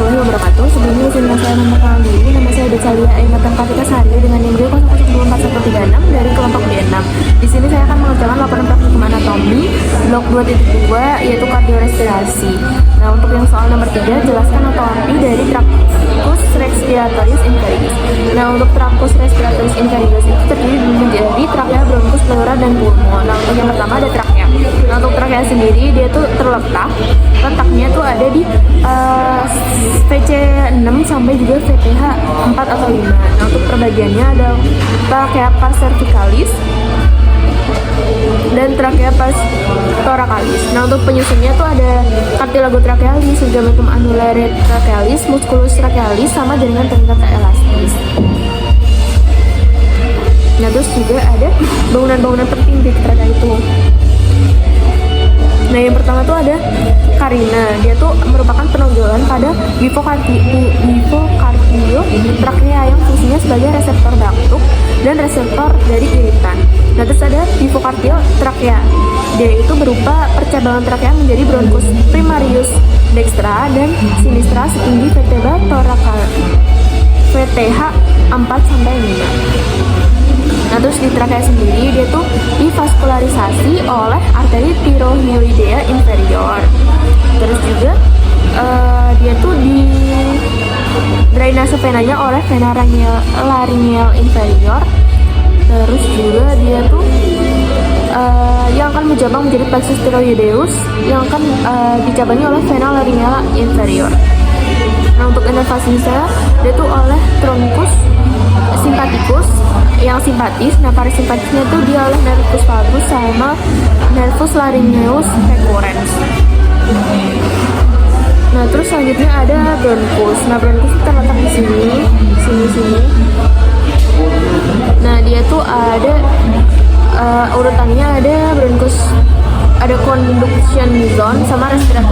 warahmatullahi wabarakatuh. Sebelumnya izin saya memperkenalkan diri. Nama saya Detsalia Ainatan Kartika Sari dengan NIM 00244136 dari kelompok D6. Di sini saya akan mengerjakan laporan praktikum anatomi blok 2.2 yaitu kardiorespirasi. Nah, untuk yang soal nomor 3, jelaskan anatomi dari tractus respiratoris inferius. Nah, untuk tractus respiratoris inferius itu terdiri menjadi trakea, bronkus, pleura, dan pulmo. Nah, untuk yang pertama ada trakea. Nah, untuk trakea sendiri dia tuh letaknya tuh ada di VC 6 sampai juga VTH 4 atau 5. Nah, untuk perbagiannya ada trakea pars cervicalis dan trakea pars thoracalis. Nah, untuk penyusunnya tuh ada cartilago trachealis, ligamentum annulare trachealis, musculus trachealis, sama jaringan pengikat elastis. Nah, terus juga ada bangunan-bangunan penting di trakea itu. Nah, yang pertama tuh ada karina. Dia tuh merupakan penonjolan pada hipokardio trakea yang fungsinya sebagai reseptor batuk dan reseptor dari iritan. Nah, terus ada hipokardio trakea. Dia itu berupa percabangan trakea menjadi bronkus primarius dextra dan sinistra setinggi vertebra thoracalis VTH 4 sampai 5. Nah, terus di trakea sendiri dia tuh divaskularisasi oleh arteri tirohioidea inferior. Terus juga dia tuh di drainase venanya oleh vena laryngeal inferior. Terus juga dia tuh yang akan menjabang menjadi plexus tiroideus yang akan dicabangi oleh vena laryngeal inferior. Nah, untuk inervasinya dia tuh oleh trunkus simpaticus yang simpatis. Nah, parasimpatisnya tuh dia oleh nervus vagus sama nervus laryngeus recurrens. Nah, terus selanjutnya ada bronkus. Nah, bronkus terletak di sini. Nah, dia tuh ada urutannya ada bronkus, ada conduction zone sama respiration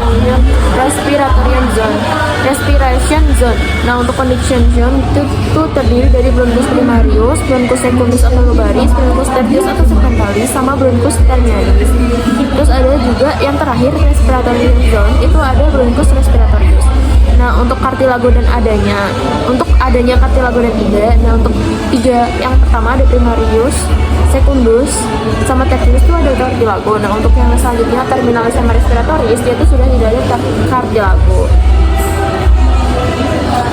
zone. Nah, untuk conduction zone itu terdiri dari bronkus primarius, bronkus secundus atau lobaris, bronkus tertius atau sequentalis, sama bronkus terminalis. Terus ada juga yang terakhir respiratory zone, itu ada bronkus respiratorius. Nah, untuk kartilago dan adanya kartilago dan tidak. Nah, untuk tiga yang pertama ada primarius, secundus, sama tertius itu ada kartilago. Nah, untuk yang selanjutnya terminalis sama respiratoris dia itu sudah tidak ada kartilago.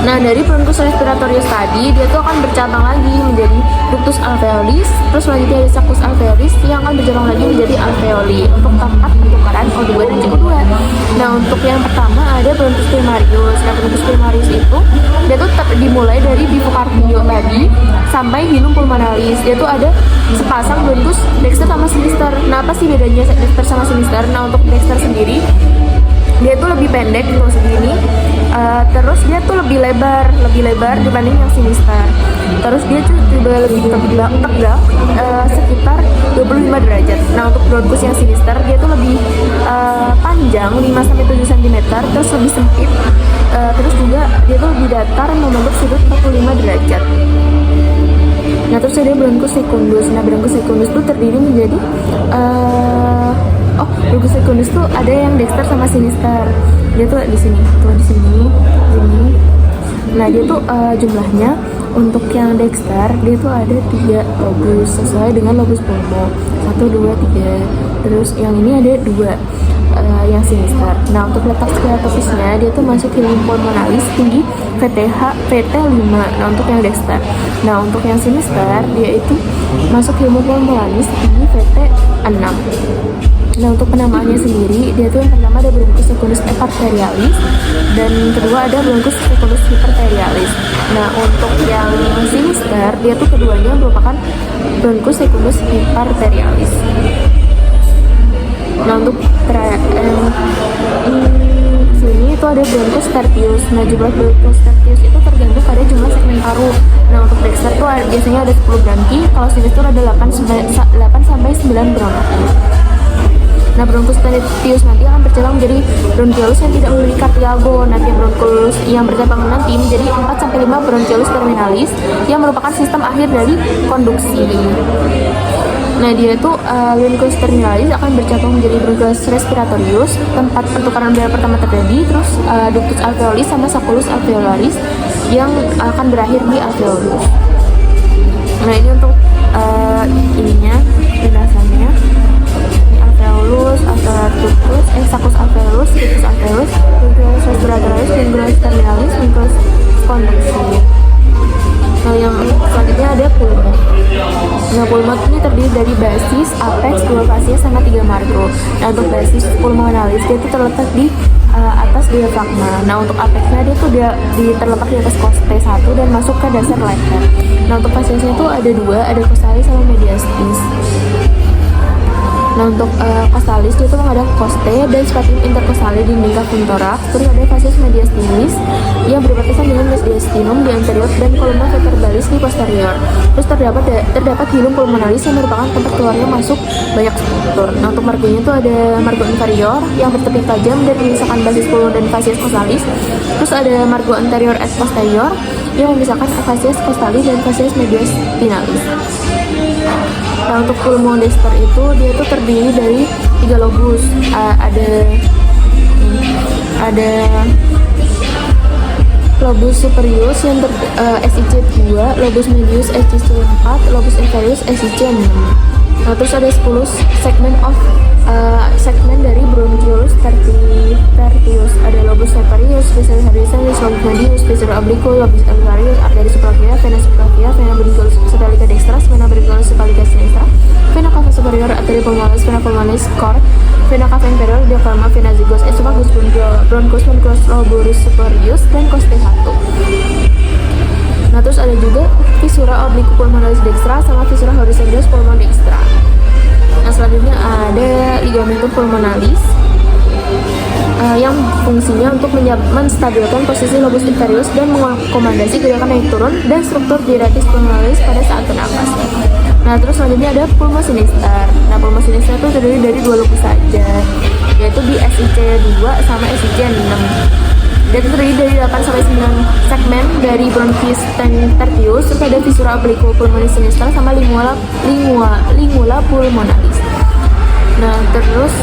Nah, dari bronkus respiratorius tadi dia tuh akan bercabang lagi menjadi ductus alveolis, terus selanjutnya ada saccus alveolis yang akan bercabang lagi menjadi alveoli untuk tempat pertukaran O2 dan CO2. Nah, untuk yang pertama ada bronkus primarius. Nah, bronkus primarius itu dia tuh dimulai dari bifokardio tadi sampai hilum pulmonalis. Dia tuh ada sepasang bronkus dexter sama sinister. Nah, apa sih bedanya dexter sama sinister? Nah, untuk dexter sendiri dia tuh lebih pendek gitu segini, terus dia tuh lebih lebar dibanding yang sinister. Terus dia juga lebih tegak sekitar 25 derajat. Nah, untuk bronkus yang sinister dia tuh lebih panjang 5-7 cm, terus lebih sempit, terus juga dia tuh lebih datar membentuk sudut 45 derajat. Nah, terus ada bronkus secundus. Nah, bronkus secundus tuh terdiri menjadi bronkus secundus tuh ada yang dexter sama sinister. Dia tuh di sini. Nah, dia tuh jumlahnya untuk yang dexter dia tuh ada 3 lobus sesuai dengan lobus pulmo. 1, 2, 3. Terus yang ini ada 2 yang sinister. Nah, untuk letak skleratopisnya dia tuh masuk hilum pulmonalis tinggi VT5. Nah, untuk yang dexter. Nah, untuk yang sinister dia itu masuk hilum pulmonalis tinggi VT6. Nah, untuk penamaannya sendiri dia tuh yang pertama ada bronkus secundus eparterialis dan kedua ada bronkus secundus hyperterialis. Nah, untuk yang sinister dia tuh keduanya merupakan bronkus secundus hyperterialis. Nah, untuk sini itu ada bronkus tertius. Nah, jumlah bronkus tertius itu tergantung pada jumlah segmen paru. Nah, untuk dexter tuh biasanya ada 10 bronki, kalau sinister ada 8 sampai 9 bronki. Nah, bronkus tertius nanti akan bercabang menjadi bronchiolus yang tidak memiliki cartilago. Nanti bronkus yang bercabang nanti menjadi 4-5 bronchiolus terminalis yang merupakan sistem akhir dari konduksi. Nah, dia tuh bronchus terminalis akan bercabang menjadi bronchus respiratorius, tempat pertukaran udara pertama terjadi, terus ductus alveolis sama sacculus alveolaris yang akan berakhir di alveolus. Nah, ini untuk ininya penjelasannya. Ini alveolus, ductus, sacculus alveolus, ductus alveolus, bronchus respiratorius, bronchus terminalis, bronchus conductus. Nah, yang selanjutnya ada pulmo. Nah, pulmo ini terdiri dari basis, apex, dua facies, sama 3 margo. Nah, untuk basis pulmonalis dia itu terletak di atas diafragma. Nah, untuk apexnya dia terletak di atas costae 1 dan masuk ke dasar leher. Nah, untuk fasiesnya itu ada 2, ada costalis sama mediastis. Nah, untuk costalis itu menghadap costae dan spatum intercostale di cavum thorax. Terus ada fasies mediastinis yang berbatasan dengan mediastinum di anterior dan columna vertebralis di posterior. Terus terdapat hilum pulmonalis yang merupakan tempat keluarnya masuk banyak struktur. Nah, untuk margonya itu ada margo inferior yang bertepi tajam dan memisahkan basis pulmo dan fasies costalis. Terus ada margo anterior et posterior yang memisahkan fasies costalis dan fasies mediastinalis. Nah, untuk pulmonester itu dia tuh terdiri dari 3 lobus. Ada lobus superius yang SIC 2, lobus medius SIC 4, lobus inferius SIC 6. Nah, terus ada 10 segmen dari bronchioles tertius. Ada lobus superius, spesial horizontals, lobus medius, spesial oblique, lobus inferius, arteria suprachiasmatica, vena suprachiasmatica, vena bronchiolus sepalica dextras, vena bronchiolus sepalica sinistra, vena cava superior, arteria pulmonalis, vena pulmonalis cor, vena cava inferior, diafragma, vena zygos, esophagus, bronchus, lobus superius, dan costae 1. Nah, terus ada juga fissura oblique pulmonalis dextra sama fissura horizontalis pulmonalis dextra. Nah, selanjutnya ada ligamentum pulmonalis yang fungsinya untuk menstabilkan posisi lobus inferius dan mengakomodasi gerakan naik turun dan struktur diuretis pulmonalis pada saat bernapas. Nah, terus selanjutnya ada pulmo sinister. Nah, pulmo sinister itu terdiri dari 2 lobus saja, yaitu di SIC 2 sama SIC 6. Dan terdiri dari 8 sampai 9 segmen dari bronchis tertius, terus ada fissura oblique pulmonalis sinister sama lingula pulmonalis. Nah, terus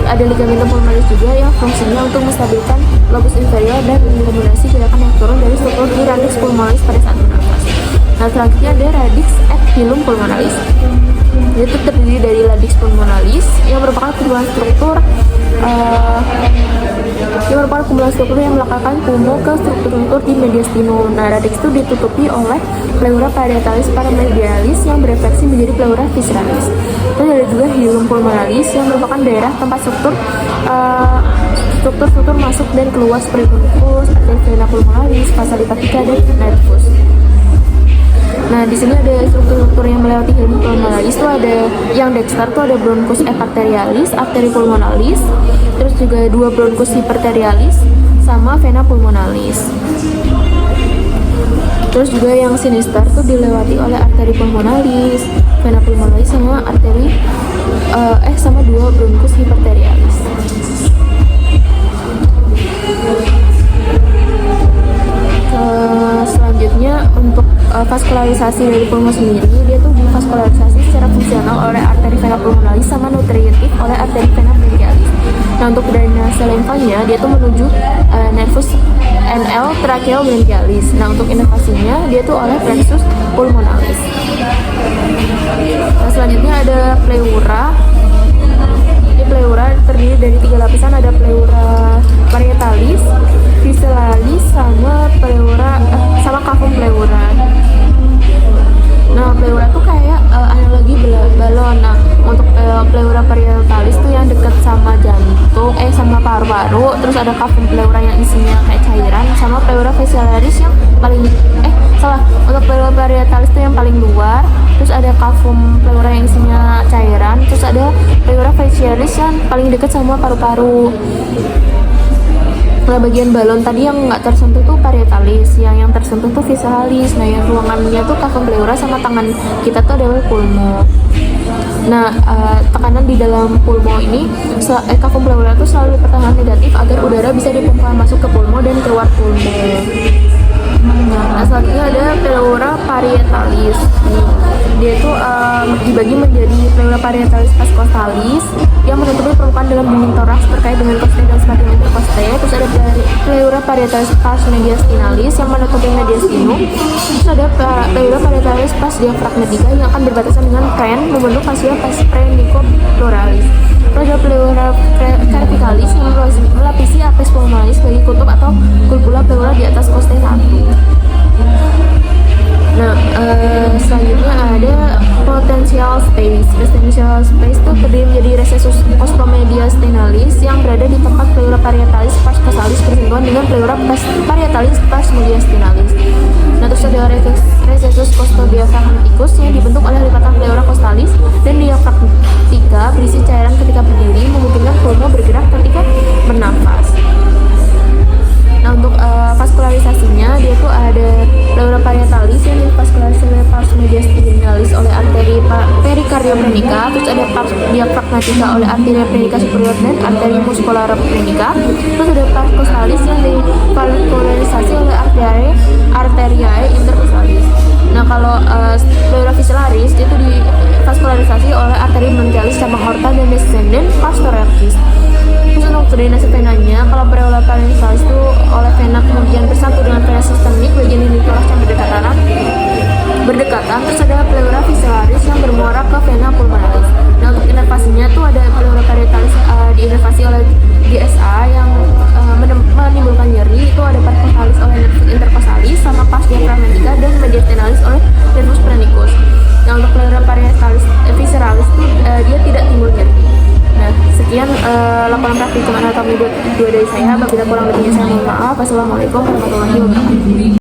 ada ligamentum pulmonalis juga yang fungsinya untuk menstabilkan lobus inferior dan mengakomodasi gerakan yang turun dari struktur di radix pulmonalis pada saat bernafas. Nah, selanjutnya ada radix et hilum pulmonalis. Itu terdiri dari radix pulmonalis yang merupakan kumpulan struktur yang meletakkan pulmo ke struktur di mediastinum. Nah, radix itu ditutupi oleh pleura parietalis paramedialis yang berefleksi menjadi pleura visceralis. Terus ada juga hilum pulmonalis yang merupakan daerah tempat struktur masuk dan keluar seperti bronchus, vena pulmonalis, vasa hepatica, dan nervus. Nah, di sini ada struktur yang melewati hilum pulmonalis itu ada yang dexter tuh ada bronchus eparterialis, arteri pulmonalis, terus juga 2 bronchus hiperterialis sama vena pulmonalis. Terus juga yang sinister tuh dilewati oleh arteri pulmonalis, vena pulmonalis sama sama 2 bronchus hiperterialis. Selanjutnya untuk vaskularisasi dari pulmo sendiri, dia tuh divaskularisasi secara fungsional oleh arteri vena pulmonalis sama nutritif oleh arteri vena bronchialis. Nah, untuk drainase limfanya dia tuh menuju nervus NL tracheal bronchialis. Nah, untuk inervasinya dia tuh oleh plexus pulmonalis. Nah, selanjutnya ada pleura. Ini pleura terdiri dari 3 lapisan, ada pleura parietalis, visceralis, sama cavum pleura. Nah, pleura tuh kayak analogi balon. Nah, untuk pleura parietalis tuh yang dekat sama jantung, sama paru-paru. Terus ada cavum pleura yang isinya kayak cairan, sama pleura visceralis yang paling untuk pleura parietalis tuh yang paling luar. Terus ada cavum pleura yang isinya cairan. Terus ada pleura visceralis yang paling dekat sama paru-paru. Nah, bagian balon tadi yang nggak tersentuh tuh parietalis, yang tersentuh tuh visceralis. Nah, yang ruangannya tuh cavum pleura sama tangan kita tuh adalah pulmo. Nah, tekanan di dalam pulmo ini, cavum pleura tuh selalu dipertahankan negatif agar udara bisa dipompa masuk ke pulmo dan keluar pulmo. Nah, selanjutnya ada pleura parietalis. Dia tuh cervicalis yang menutupi permukaan dalam dinding toraks terkait dengan costae dan scapular intercostae. Terus ada pleura parietalis pars mediastinalis yang menutupi mediastinum. Terus ada pleura parietalis pars diaphragmatica yang akan berbatasan dengan pren membentuk fascia phrenico-pleuralis. Terus ada pleura cervicalis yang melapisi apes pulmonalis bagi kutub atau gulgula pleura di atas costae 1. Nah, selanjutnya ada potential space. Potential space itu terdiri menjadi recessus osteomediastinalis yang berada di tempat pleura parietalis pars costalis bersentuhan dengan pleura parietalis pars mediastinalis. Nah, terus ada recessus costodiaphragmaticus yang dibentuk oleh lipatan pleura costalis dan diaphragmatica berisi cairan ketika berdiri, memungkinkan pulmo bergerak ketika bernafas. Nah, untuk vaskularisasinya dia tuh ada pleura parietalis yang divaskulasi oleh pars mediastinalis oleh arteri perikardioprenica, terus ada pars diaphragmatica oleh arteria prenica superior dan arteria muscular prenica, terus ada pars costalis yang divaskularisasi oleh arteriae intercostalis. Nah, kalau pleura visceralis itu divaskularisasi oleh arteri bronchialis cabang aorta dan descendant pars thoracis. Terus untuk drainase venanya, kalau pleura parietalis itu oleh vena kemudian bersatu dengan vena sistemik bagian ini toraks yang berdekatan. Terus ada pleura visceralis yang bermuara ke vena pulmonalis. Nah, untuk inervasinya tuh ada pleura parietalis diinervasi oleh DSA yang menimbulkan nyeri, itu ada pars costalis oleh nervus intercostalis sama pars diaphragmatica dan mediastinalis oleh nervus phrenicus. Nah, untuk pleura parietalis visceralis itu dia tidak timbul nyeri. Nah, sekian laporan praktikum anatomi 2 dari saya. Apabila kurang lebihnya saya mohon maaf. Wassalamualaikum warahmatullahi wabarakatuh.